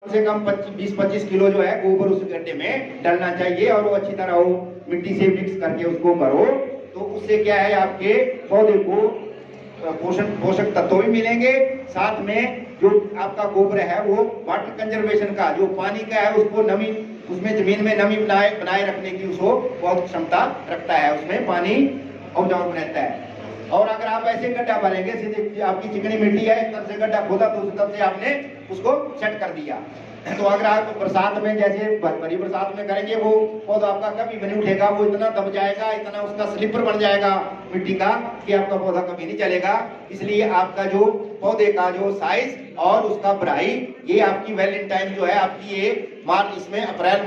से कम 20-25 किलो जो है गोबर उस गड्ढे में डालना चाहिए और वो अच्छी तरह वो मिट्टी से मिक्स करके उसको करो। तो उससे क्या है, आपके पौधे को पोषक तत्व भी मिलेंगे, साथ में जो आपका गोबर है वो वाटर कंजर्वेशन का, जो पानी का है उसको नमी, उसमें जमीन में नमी बनाए रखने की उसको बहुत क्षमता रखता है, उसमें पानी उपजाऊ रहता है। और अगर आप ऐसे गड्ढा भरेंगे, सीधे आपकी चिकनी मिट्टी है, एक तरफ से गड्ढा खोदा तो उस तरफ से आपने उसको सेट कर दिया, तो अगर आप बरसात में जैसे भरी बरसात में करेंगे, वो पौधा आपका कभी भी नहीं उठेगा, वो इतना दब जाएगा, इतना उसका स्लिपर बन जाएगा मिट्टी का कि आपका पौधा कभी नहीं चलेगा। इसलिए आपका जो पौधे का जो साइज और उसका बढ़ाई, ये आपकी वैलेंटाइन जो है आपकी ये मार्च, इसमें अप्रैल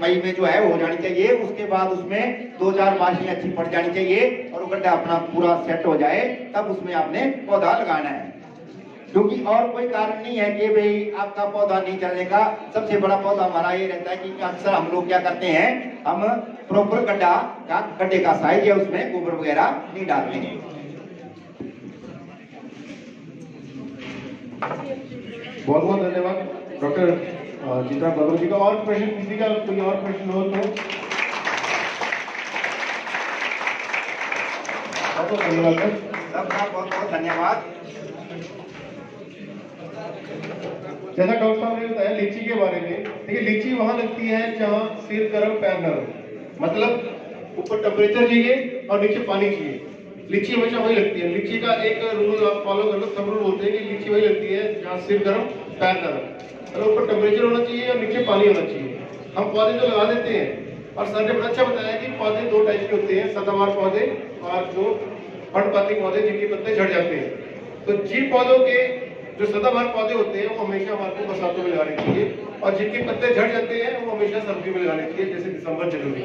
मई में जो है हो जानी चाहिए। उसके बाद उसमें 2-4 बारिशें अच्छी पड़ जानी चाहिए और गड्ढा अपना पूरा सेट हो जाए, तब उसमें आपने पौधा लगाना है। क्योंकि और कोई कारण नहीं है कि भाई आपका पौधा नहीं चलने का। सबसे बड़ा पौधा हमारा ये रहता है कि अक्सर हम लोग क्या करते हैं, हम प्रॉपर गड्ढे का साइज है उसमें गोबर वगैरह नहीं डालते हैं। बहुत बहुत धन्यवाद डॉक्टर जीतराम गौतम जी का। और प्रश्न, किसी का कोई और प्रश्न हो तो बहुत धन्यवाद सर, सबका बहुत बहुत धन्यवाद। जैसा डॉक्टर साहब ने बताया लीची के बारे में, देखिए लीची वहां लगती है जहां सिर गर्म पैर नरम, मतलब ऊपर टेम्परेचर चाहिए और नीचे पानी चाहिए। लीची हमेशा वही लगती है। लीची का एक रूल आप फॉलो कर लो, सब रूल बोलते हैं कि लीची वही लगती है जहां सिर गर्म पैर नरम, मतलब ऊपर टेम्परेचर होना चाहिए और नीचे पानी होना चाहिए। हम पौधे तो लगा देते हैं, और सर ने बड़ा अच्छा बताया कि पौधे 2 टाइप के होते हैं, सदाबहार पौधे और जो पर्णपाती पौधे जिनके पत्ते झड़ जाते हैं। तो जिन पौधों के जो सदाबहार पौधे होते हैं वो हमेशा हमारे को बरसातों में लगाने चाहिए, और जिनके पत्ते झड़ जाते हैं वो हमेशा सर्दियों में लगाने चाहिए, जैसे दिसंबर जनवरी।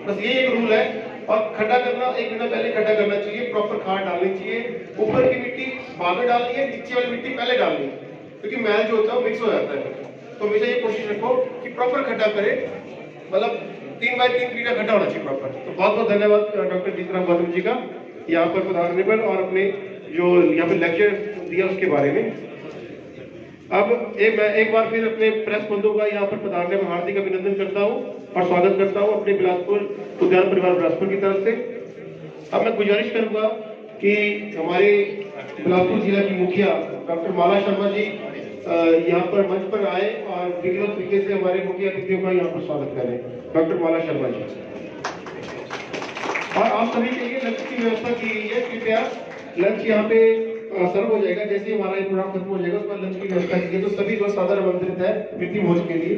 बस ये एक रूल है। और खड्डा करना 1 महीना पहले खड्डा करना चाहिए, प्रॉपर खाद डालनी चाहिए, ऊपर की मिट्टी बाद में डालनी है, नीचे वाली मिट्टी पहले डालनी है, क्योंकि मैल जो होता है वो मिक्स हो जाता है। तो हमेशा ये कोशिश रखो कि प्रॉपर खड्डा करे, मतलब 3 बाय 3 फीट का खड्डा होना चाहिए प्रॉपर। तो बहुत बहुत धन्यवाद डॉक्टर जीतराम गौतम जी का यहाँ पर पधारने पर और अपने जो यहाँ पे लेक्चर दिया उसके बारे में। अब मैं एक बार फिर अपने प्रेस बंधुओं का यहाँ पर पधारने में हार्दिक अभिनंदन करता हूँ और स्वागत करता हूँ अपने बिलासपुर उद्यान परिवार बिलासपुर की तरफ से। अब मैं गुजारिश करूंगा कि हमारे बिलासपुर जिला की मुखिया डॉक्टर माला शर्मा जी यहाँ पर मंच पर आए और विधिवत तरीके से हमारे मुखिया अतिथियों का यहाँ पर स्वागत करें। डॉक्टर माला शर्मा जी, और आप सभी के लिए लंच की व्यवस्था की गई है। कृपया लंच यहाँ पे सर्व हो जाएगा, जैसे हमारा ये प्रोग्राम खत्म हो जाएगा उसके बाद लंच की व्यवस्था की है। तो सभी को सादर आमंत्रित है प्रीति भोज के लिए।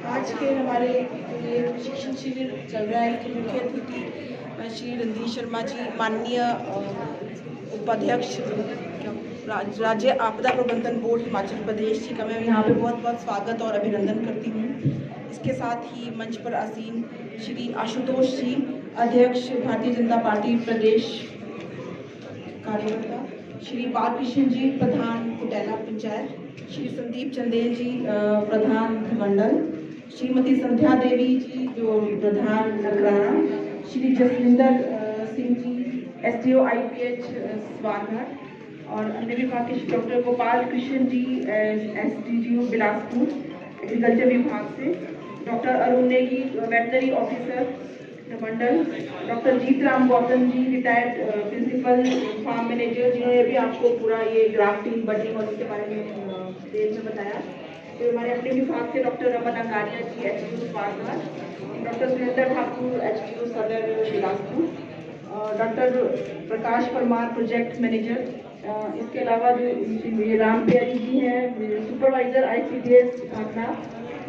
आज के हमारे ये प्रशिक्षण शिविर चल रहा है कि मुख्य अतिथि श्री रणधीर शर्मा जी, माननीय उपाध्यक्ष राज्य आपदा प्रबंधन बोर्ड हिमाचल प्रदेश जी का मैं यहाँ पे बहुत बहुत स्वागत और अभिनंदन करती हूँ। इसके साथ ही मंच पर आसीन श्री आशुतोष जी, अध्यक्ष भारतीय जनता पार्टी प्रदेश कार्यकर्ता, श्री बालकृष्ण जी, प्रधान कुटेला पंचायत, श्री संदीप चंदेल जी, प्रधान मंडल, श्रीमती संध्या देवी जी जो प्रधान नगराना, श्री जसविंदर सिंह जी SDO IPH स्वागत, और अन्य विभाग के doctor Gopal Krishna ji SDGO Bilaspur agriculture विभाग से, doctor Arun Negi veterinary officer Mandal, doctor Jeetram Gautam ji retired principal farm manager, जिन्होंने भी आपको पूरा ये ग्राफ्टिंग बडिंग और इसके बारे में डिटेल में बताया। तो हमारे अपने विभाग से डॉक्टर रमन अंगारिया जी HDO स्वागत, डॉक्टर सुरेंद्र ठाकुर HDO सदर बिलासपुर, डॉक्टर प्रकाश परमार प्रोजेक्ट मैनेजर, इसके अलावा जो राम प्यारी जी हैं सुपरवाइजर ICDS भागना,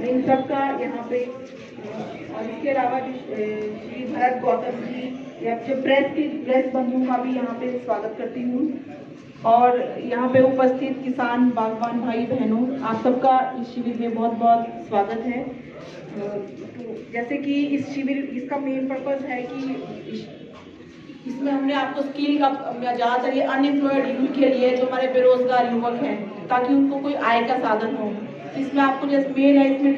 इन सबका यहाँ पे, और इसके अलावा श्री भरत गौतम जी या जो प्रेस बंधुओं का भी यहाँ पे स्वागत करती हूँ। और यहाँ पे उपस्थित किसान बागवान भाई बहनों, आप सबका इस शिविर में बहुत बहुत स्वागत है। तो जैसे कि इस शिविर, इसका मेन पर्पस है कि इसमें हमने आपको स्किल का ज़्यादातर ये अनएम्प्लॉयड यूथ के लिए जो हमारे बेरोजगार युवक हैं, ताकि उनको कोई आय का साधन हो। इसमें आपको जैसे मेन है, इसमें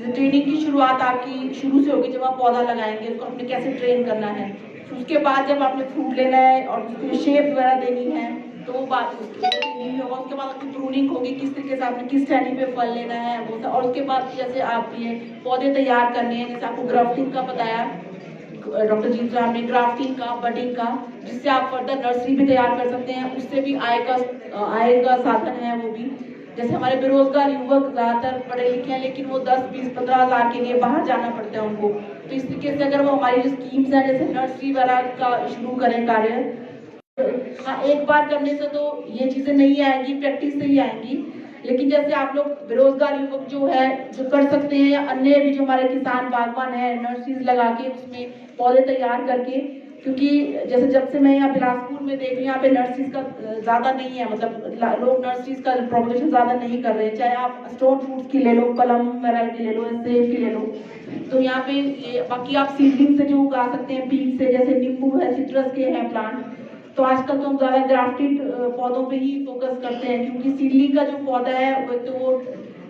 ट्रेनिंग की शुरुआत आपकी शुरू से होगी। जब आप पौधा लगाएंगे उसको आपने कैसे ट्रेन करना है, उसके बाद जब आपने फ्रूट लेना है और उसको शेप वगैरह देनी है तो वो बात ट्रेनिंग होगा। उसके बाद आपकी प्रूनिंग होगी, किस तरीके से आपने किस टहनी पे फल लेना है वो सब। और उसके बाद जैसे आप ये पौधे तैयार करने हैं, जैसे आपको ग्राफ्टिंग का बताया डॉक्टर जीत साहब ने, ग्राफ्टिंग का, बडिंग का, जिससे आप फर्दर नर्सरी भी तैयार कर सकते हैं। उससे भी आय का साधन है वो भी। जैसे हमारे बेरोजगार युवक ज्यादातर पढ़े लिखे हैं, लेकिन वो 10, 20, 15 हज़ार के लिए बाहर जाना पड़ता है उनको। तो इस तरीके से अगर वो हमारी जो स्कीम्स हैं, जैसे नर्सरी वगैरह का शुरू करें कार्य, हाँ, एक बार करने से तो ये चीजें नहीं आएंगी, प्रैक्टिस से ही आएंगी। लेकिन जैसे आप लोग बेरोजगार युवक जो है जो कर सकते हैं, या अन्य भी जो हमारे किसान बागवान है, नर्सरीज लगा के उसमें पौधे तैयार करके, क्योंकि जैसे जब से मैं यहाँ बिलासपुर में देख रही हूँ, यहाँ पे नर्सरीज का ज्यादा नहीं है, मतलब लोग नर्सरीज का प्रोपगेशन ज्यादा नहीं कर रहे हैं। चाहे आप स्टोन फ्रूट्स की ले लो, कलम वगैरह की ले लो, सेब की ले लो, तो यहाँ पे ये बाकी आप सीडलिंग से जो उगा सकते हैं बीज से, जैसे नींबू है, सिट्रस के हैं प्लांट। तो आजकल तो हम ज्यादा ग्राफ्टेड पौधों पे ही फोकस करते हैं, क्योंकि सीडलिंग का जो पौधा है वो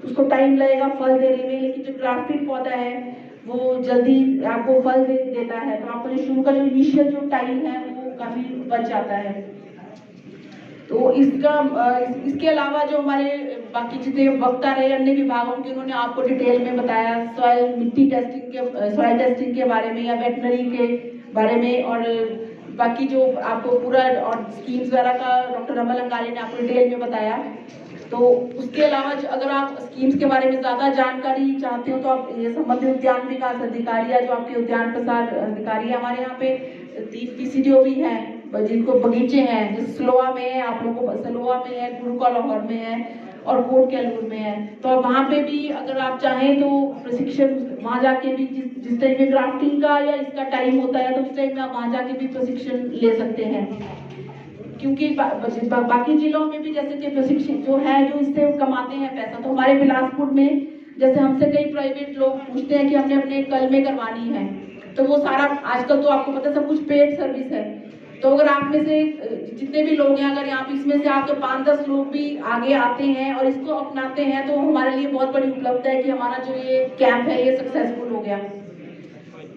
उसको टाइम लगेगा फल देने में, लेकिन जो ग्राफ्टेड पौधा है वो जल्दी आपको फल देता है। तो आपको जो शुरू का जो इनिशियल जो टाइम है वो काफी बच जाता है। तो इसके अलावा जो हमारे बाकी जितने वक्ता रहे अन्य विभागों के, उन्होंने आपको डिटेल में बताया सॉइल टेस्टिंग के बारे में, या वेटनरी के बारे में, और बाकी जो आपको पूरा और स्कीम्स वगैरह का डॉक्टर रमल अंगारी ने आपको डिटेल में बताया। तो उसके अलावा अगर आप स्कीम्स के बारे में ज्यादा जानकारी चाहते हो तो आप ये संबंधित उद्यान विकास अधिकारी या जो आपके उद्यान प्रसार अधिकारी है, हमारे यहाँ पे 3 PCDO भी हैं जिनको बगीचे हैं, जैसे सलोआ में है, आप लोगों को सलोआ में है, गुरु का लाहौर में है और कोट कैलूर में है। तो वहाँ पे भी अगर आप चाहें तो प्रशिक्षण वहाँ जाके भी जिस टाइम में ग्राफ्टिंग का या इसका टाइम होता है तो उस टाइम में आप वहाँ जाके भी प्रशिक्षण ले सकते हैं। क्योंकि बाकी जिलों में भी जैसे कि प्रशिक्षण जो है जो इससे कमाते हैं पैसा, तो हमारे बिलासपुर में जैसे हमसे कई प्राइवेट लोग पूछते हैं कि हमने अपने कलमें करवानी है, तो वो सारा आजकल तो आपको पता है सब कुछ पेड सर्विस है। तो अगर आप में से जितने भी लोग हैं, अगर यहाँ पे इसमें से आपके 5-10 लोग भी आगे आते हैं और इसको अपनाते हैं, तो हमारे लिए बहुत बड़ी उपलब्धि है कि हमारा जो ये कैंप है ये सक्सेसफुल हो गया।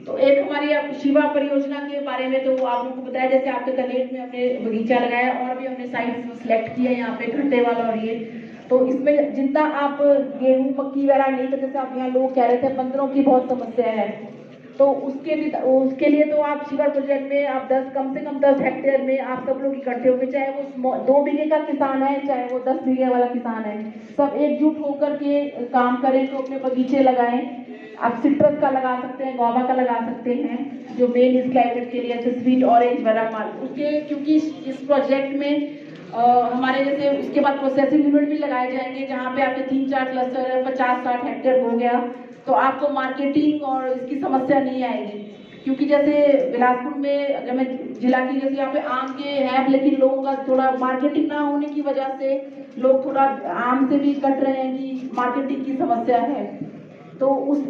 तो एक हमारी शिवा परियोजना के बारे में तो आप लोगों को बताया, जैसे आपके कलेक्ट में हमने बगीचा लगाया और भी हमने साइट सिलेक्ट किया यहाँ पे घंटे वाला, और ये तो इसमें जितना आप गेहूं मक्की वगैरह नहीं, तो जैसे आप यहाँ लोग कह रहे थे बंदरों की बहुत समस्या है, तो उसके लिए तो आप शिवा प्रोजेक्ट में आप कम से कम 10 हेक्टेयर में आप सब लोग इकट्ठे होकर, चाहे वो 2 बीघे का किसान है चाहे वो 10 बीघे वाला किसान है, सब एकजुट होकर के काम करें, तो अपने बगीचे लगाएं। आप सिट्रस का लगा सकते हैं, गुआवा का लगा सकते हैं, जो मेन इस क्लाइमेट के लिए, जैसे स्वीट ऑरेंज वगैरह माल उसके, क्योंकि इस प्रोजेक्ट में हमारे जैसे उसके बाद प्रोसेसिंग यूनिट भी लगाए जाएंगे, जहाँ पे आपके 3-4 क्लस्टर 50-60 हेक्टेयर हो गया, तो आपको मार्केटिंग और इसकी समस्या नहीं आएगी। क्योंकि जैसे बिलासपुर में अगर मैं जिला की, जैसे यहाँ पे आम के हैं, लेकिन लोगों का थोड़ा मार्केटिंग ना होने की वजह से लोग थोड़ा आम से भी कट रहे हैं कि मार्केटिंग की समस्या है। तो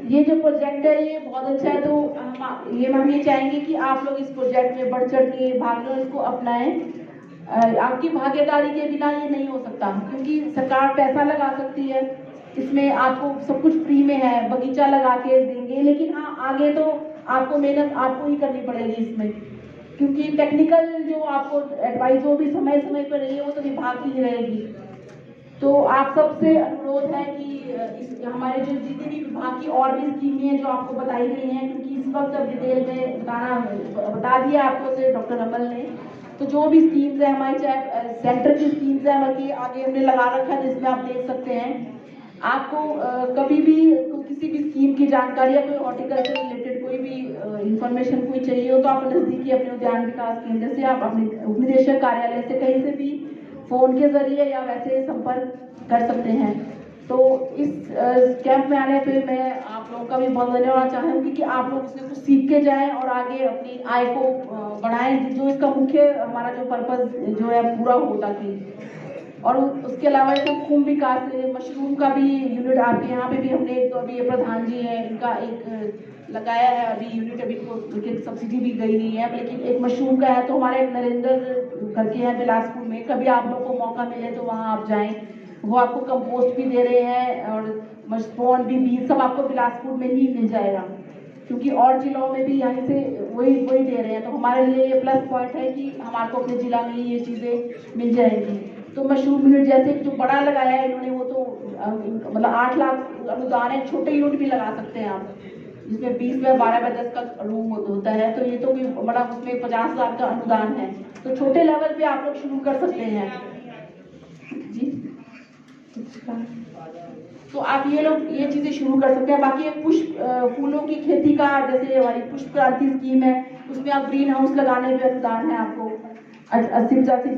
ये जो प्रोजेक्ट है ये बहुत अच्छा है। तो हम ये चाहेंगे कि आप लोग इस प्रोजेक्ट में बढ़ चढ़ के भाग लो, इसको अपनाएं। आपकी भागीदारी के बिना ये नहीं हो सकता, क्योंकि सरकार पैसा लगा सकती है इसमें, आपको सब कुछ फ्री में है, बगीचा लगा के देंगे, लेकिन हाँ आगे तो आपको मेहनत आपको ही करनी पड़ेगी इसमें, क्योंकि टेक्निकल जो आपको एडवाइस जो भी समय समय पर रही है वो तो विभाग की ही रहेगी। तो आप सबसे अनुरोध है कि हमारे जो जितने भी विभाग की और भी स्कीमें हैं जो आपको बताई गई हैं, क्योंकि इस वक्त अब डिटेल में बता दिया आपको से डॉक्टर रमल ने, तो जो भी स्कीम्स है हमारी, चाहे सेंटर की स्कीम्स है, बल्कि आगे हमने लगा रखा है जिसमें आप देख सकते हैं। आपको कभी भी किसी भी स्कीम की जानकारी या कोई हॉर्टिकल्चर रिलेटेड कोई भी इंफॉर्मेशन कोई चाहिए हो, तो आप नजदीकी अपने उद्यान विकास केंद्र से, आप अपने उपनिदेशक कार्यालय से, कहीं से भी फोन के जरिए या वैसे संपर्क कर सकते हैं। तो इस कैंप में आने पे मैं आप लोगों का भी बहुत धन्यवाद चाहूंगी कि आप लोग इसमें कुछ सीख के जाएं और आगे अपनी आय को बढ़ाएं, जो इसका मुख्य हमारा जो पर्पस जो है पूरा हो, ताकि और उसके अलावा इसमें कुंभ विकास मशरूम का भी यूनिट आपके यहाँ पे भी हमने तो अभी ये प्रधान जी हैं इनका एक लगाया है अभी यूनिट, अभी तो सब्सिडी भी गई नहीं है, लेकिन एक मशरूम का है। तो हमारे एक नरेंद्र करके हैं बिलासपुर में, कभी आप लोग को मौका मिले तो वहाँ आप जाएं, वो आपको कंपोस्ट भी दे रहे हैं और स्पॉन भी बीज सब आपको बिलासपुर में ही मिल जाएगा, क्योंकि और जिलों में भी यहाँ से वही दे रहे हैं। तो हमारे लिए ये प्लस पॉइंट है कि हमारे को अपने जिला में ही ये चीज़ें मिल जाएंगी। तो मशरूम यूनिट जैसे जो बड़ा लगाया है इन्होंने, वो तो मतलब 8 लाख अनुदान है, छोटे यूनिट भी लगा सकते हैं आप, जिसमें 20 बाय 12 बाय 10 का रूम होता है। तो ये तो भी बड़ा, उसमें 50,000 का अनुदान है, तो छोटे लेवल पे आप लोग शुरू कर सकते हैं जी। तो आप ये लोग ये चीजें शुरू कर सकते हैं। बाकी एक पुष्प फूलों की खेती का, जैसे हमारी पुष्प क्रांति स्कीम है, उसमें आप ग्रीन हाउस लगाने पे अनुदान है आपको 80-85,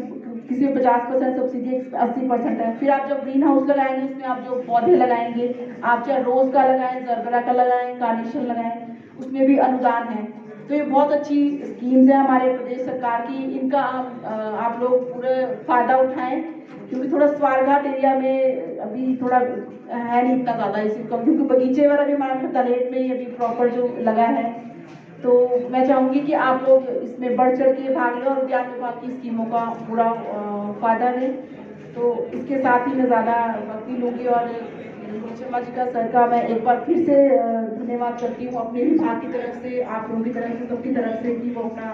किसी में 50% सब्सिडी 80% है। फिर आप जब ग्रीन हाउस लगाएंगे उसमें आप जो पौधे लगाएंगे, आप चाहे रोज का लगाएं, जरबरा का लगाएं, कार्नेशन लगाएं, उसमें भी अनुदान है। तो ये बहुत अच्छी स्कीम्स है हमारे प्रदेश सरकार की, इनका आप लोग पूरे फायदा उठाएं, क्योंकि थोड़ा स्वारघाट एरिया में अभी थोड़ा है नहीं इतना ज़्यादा इसका, क्योंकि बगीचे वगैरह भी हमारे तलेट में ही अभी प्रॉपर जो लगा है। तो मैं चाहूँगी कि आप लोग इसमें बढ़ चढ़ के भाग लें और उद्यान विभाग की स्कीमों का पूरा फायदा लें। तो इसके साथ ही मैं ज़्यादा वक्त लूँगी और शर्मा जी का सर का मैं एक बार फिर से धन्यवाद करती हूँ अपने विभाग की तरफ से, आप लोगों की तरफ से, सबकी तरफ से, कि वो अपना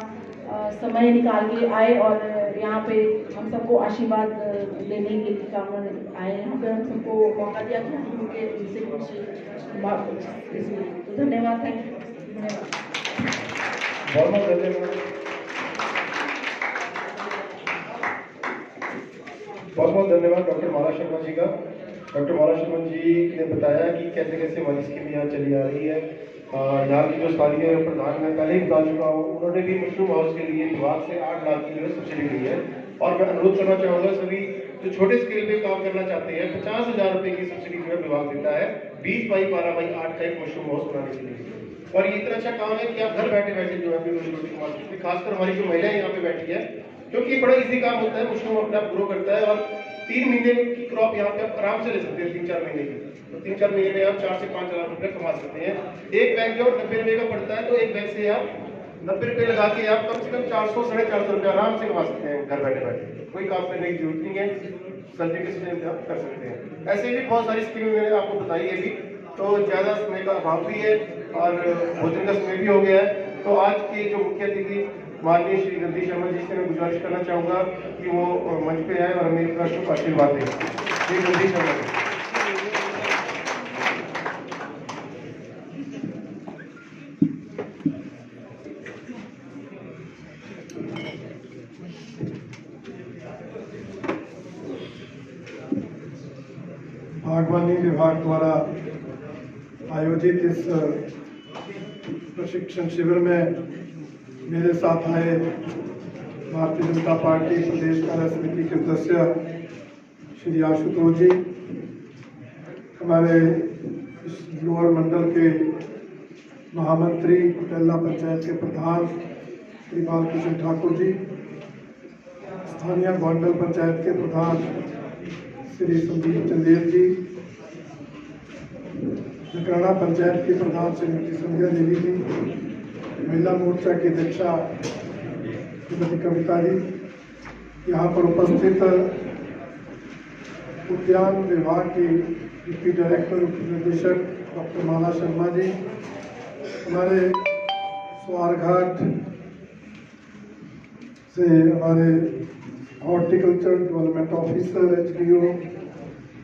समय निकाल के आए और यहाँ पे हम सबको आशीर्वाद देने के लिए काम आए, यहाँ पे हम सबको मौका दिया कि हम उनके इनसे कुछ बात। तो धन्यवाद, थैंक यू, धन्यवाद, बहुत बहुत धन्यवाद, बहुत बहुत धन्यवाद डॉक्टर माला शर्मा जी का। डॉक्टर माला शर्मा जी ने बताया कि कैसे कैसे हमारी स्कीम यहाँ चली आ रही है। यहाँ की जो स्थानीय प्रधान मैं पहले ही बता चुका हूँ, उन्होंने भी मशरूम हाउस के लिए विभाग से 8 लाख की जो है सब्सिडी दी है। और मैं अनुरोध करना चाहूँगा सभी जो छोटे स्केल पे काम करना चाहते हैं, 50,000 रुपये की सब्सिडी जो है विभाग देता है 20 बाई 12 बाई 8 का एक मशरूम हाउस बनाने के लिए। और ये इतना अच्छा काम है कि आप घर बैठे बैठे जो है अपनी रोजी रोटी कमा सकते हैं। खासकर हमारी जो महिलाएं यहाँ पे बैठी है, क्योंकि ये बड़ा इजी काम होता है, मशरूम अपने आप ग्रो करता है और 3 महीने की क्रॉप यहाँ पे आप आराम से ले सकते हैं। 3-4 महीने की, तो 3-4 महीने में आप 4 से 5 लाख रुपए कमा सकते हैं। एक बैग जो 90 रुपये का पड़ता है, तो एक बैग से आप 90 रुपये लगा के आप कम से कम 400-450 रुपये आराम से कमा सकते हैं घर बैठे बैठे। कोई काम करने की जरूरत नहीं है, सर्दी के सीजन में आप कर सकते हैं। ऐसे भी बहुत सारी स्कीमें मैंने आपको बताई है भी, तो ज़्यादा समय का अभाव भी है और भोजन का समय भी हो गया है। तो आज के जो मुख्य अतिथि माननीय श्री गद्दी शर्मा जी से मैं गुजारिश करना चाहूँगा कि वो मंच पे आए और हमें एक शुभ आशीर्वाद दें। श्री गद्दी शर्मा जी। बागवानी विभाग द्वारा आयोजित इस प्रशिक्षण शिविर में मेरे साथ आए भारतीय जनता पार्टी प्रदेश कार्य समिति के सदस्य श्री आशुतोष जी, हमारे इस लोअर मंडल के महामंत्री कुटेला पंचायत के प्रधान श्री बालकृष्ण ठाकुर जी, स्थानीय गोंडल पंचायत के प्रधान श्री संदीप चंदेल जी, नकराना पंचायत की प्रधान श्रीमती संध्या देवी जी, महिला मोर्चा की अध्यक्षा श्रीमती कविता जी, यहाँ पर उपस्थित उद्यान विभाग की डिप्टी डायरेक्टर उप निदेशक डॉक्टर माला शर्मा जी, हमारे स्वारघाट से हमारे horticulture development officer HDO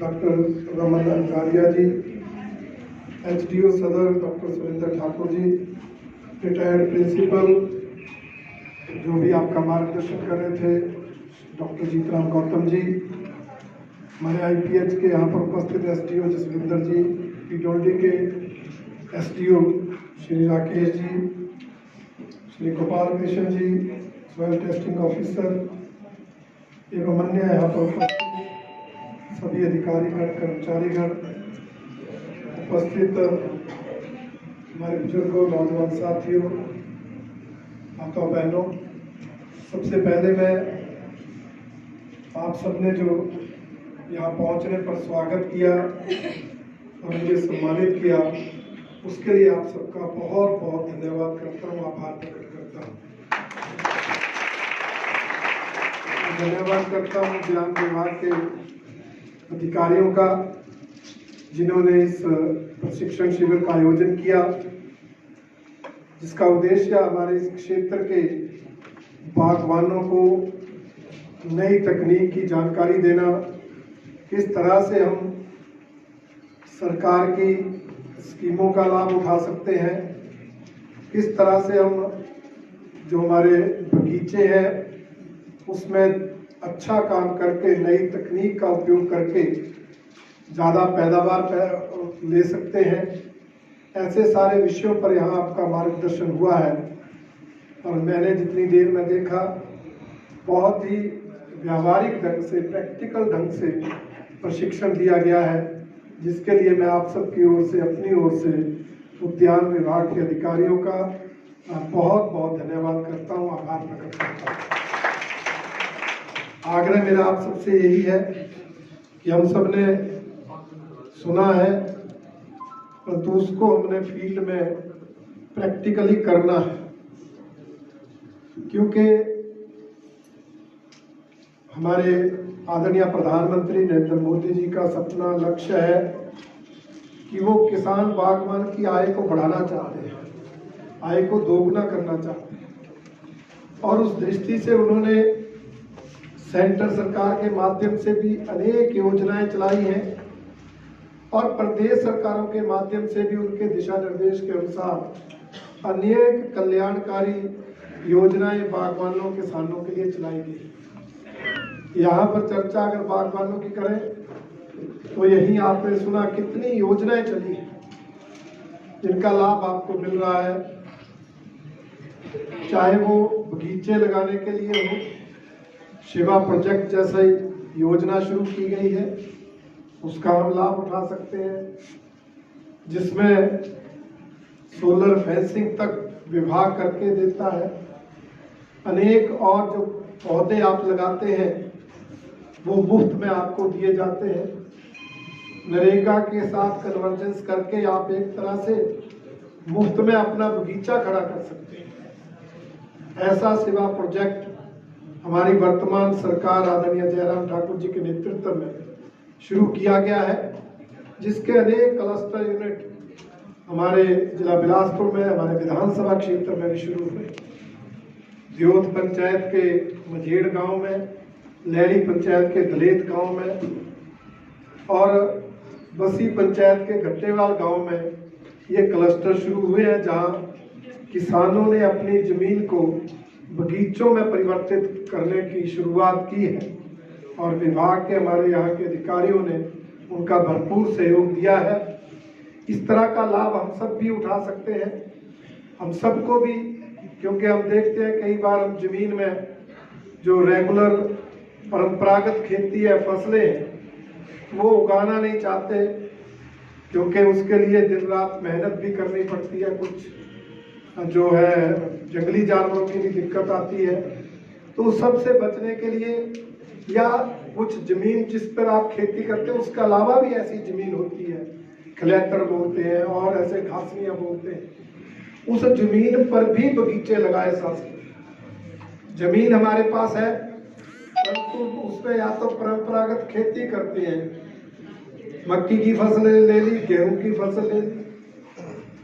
doctor Raman Ankaria ji, HDO Sadar doctor Surendra Thakur ji, retired principal जो भी आपका मार्गदर्शन कर रहे थे डॉक्टर जीतराम गौतम जी, हमारे IPH के यहाँ पर उपस्थित SDO जसविंदर जी, पिडोल्डी के SDO श्री राकेश जी, श्री गोपाल कृष्ण जी, सॉइल टेस्टिंग ऑफिसर एवं अन्य यहाँ पर उपस्थित सभी अधिकारीगण, कर्मचारीगण, उपस्थित हमारे बुजुर्गों, नौजवान साथियों, माता बहनों, सबसे पहले मैं आप सबने जो यहाँ पहुँचने पर स्वागत किया और मुझे सम्मानित किया, उसके लिए आप सबका बहुत बहुत धन्यवाद करता हूँ, आभार प्रकट करता हूँ। धन्यवाद करता हूँ ज्ञान विभाग के अधिकारियों का, जिन्होंने इस प्रशिक्षण शिविर का आयोजन किया, जिसका उद्देश्य हमारे इस क्षेत्र के बागवानों को नई तकनीक की जानकारी देना, किस तरह से हम सरकार की स्कीमों का लाभ उठा सकते हैं, किस तरह से हम जो हमारे बगीचे हैं उसमें अच्छा काम करके नई तकनीक का उपयोग करके ज़्यादा पैदावार ले सकते हैं। ऐसे सारे विषयों पर यहाँ आपका मार्गदर्शन हुआ है और मैंने जितनी देर में देखा, बहुत ही व्यावहारिक ढंग से, प्रैक्टिकल ढंग से प्रशिक्षण दिया गया है, जिसके लिए मैं आप सबकी ओर से, अपनी ओर से उद्यान विभाग के अधिकारियों का बहुत बहुत धन्यवाद करता हूँ, आभार प्रकट करता हूँ। आग्रह मेरा आप सबसे यही है कि हम सब ने सुना है, परंतु उसको हमने फील्ड में प्रैक्टिकली करना है, क्योंकि हमारे आदरणीय प्रधानमंत्री नरेंद्र मोदी जी का सपना, लक्ष्य है कि वो किसान बागवान की आय को बढ़ाना चाहते हैं, आय को दोगुना करना चाहते हैं। और उस दृष्टि से उन्होंने सेंटर सरकार के माध्यम से भी अनेक योजनाएं चलाई हैं और प्रदेश सरकारों के माध्यम से भी उनके दिशा निर्देश के अनुसार अनेक कल्याणकारी योजनाएं बागवानों, किसानों के लिए चलाई गई। यहाँ पर चर्चा अगर बागवानों की करें तो यही आपने सुना कितनी योजनाएं चली हैं जिनका लाभ आपको मिल रहा है, चाहे वो बगीचे लगाने के लिए हो, शिवा प्रोजेक्ट जैसे योजना शुरू की गई है उसका हम लाभ उठा सकते हैं, जिसमें सोलर फेंसिंग तक विभाग करके देता है। अनेक और जो पौधे आप लगाते हैं वो मुफ्त में आपको दिए जाते हैं। नरेगा के साथ कन्वर्जेंस करके आप एक तरह से मुफ्त में अपना बगीचा खड़ा कर सकते हैं। ऐसा सेवा प्रोजेक्ट हमारी वर्तमान सरकार आदरणीय जयराम ठाकुर जी के नेतृत्व में शुरू किया गया है, जिसके अनेक क्लस्टर यूनिट हमारे जिला बिलासपुर में, हमारे विधानसभा क्षेत्र में भी शुरू हुए। दियोत पंचायत के मझेड़ गांव में, लहरी पंचायत के दलेत गांव में और बसी पंचायत के घट्टेवाल गांव में ये क्लस्टर शुरू हुए हैं, जहां किसानों ने अपनी जमीन को बगीचों में परिवर्तित करने की शुरुआत की है और विभाग के हमारे यहाँ के अधिकारियों ने उनका भरपूर सहयोग दिया है। इस तरह का लाभ हम सब भी उठा सकते हैं, हम सबको भी, क्योंकि हम देखते हैं कई बार हम जमीन में जो रेगुलर परंपरागत खेती है, फसलें हैं, वो उगाना नहीं चाहते, क्योंकि उसके लिए दिन रात मेहनत भी करनी पड़ती है, कुछ जो है जंगली जानवरों की भी दिक्कत आती है। तो सबसे बचने के लिए, या कुछ जमीन जिस पर आप खेती करते हैं उसके अलावा भी ऐसी जमीन होती है, खलेतर बोलते हैं और ऐसे घासनियां बोलते हैं, उस जमीन पर भी बगीचे लगाए जा सकते। जमीन हमारे पास है परंतु उस पर या तो परंपरागत खेती करते हैं, मक्की की फसल ले ली, गेहूं की फसल ले ली,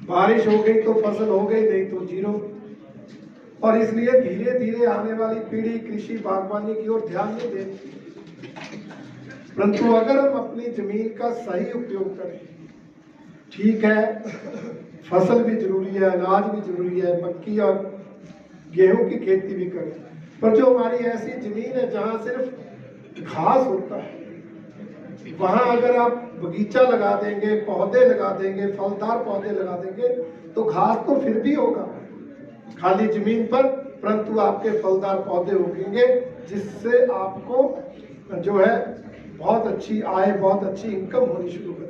बारिश हो गई तो फसल हो गई, नहीं तो जीरो। और इसलिए धीरे धीरे आने वाली पीढ़ी कृषि बागवानी की ओर ध्यान नहीं देती। परंतु अगर हम अपनी जमीन का सही उपयोग करें, ठीक है फसल भी जरूरी है, अनाज भी जरूरी है, मक्की और गेहूं की खेती भी करें, पर जो हमारी ऐसी जमीन है जहां सिर्फ घास होता है, वहां अगर आप बगीचा लगा देंगे, पौधे लगा देंगे, फलदार पौधे लगा देंगे, तो घास तो फिर भी होगा खाली जमीन पर, परंतु आपके फलदार पौधे उगेंगे, जिससे आपको जो है बहुत अच्छी आय, बहुत अच्छी इनकम होनी शुरू हो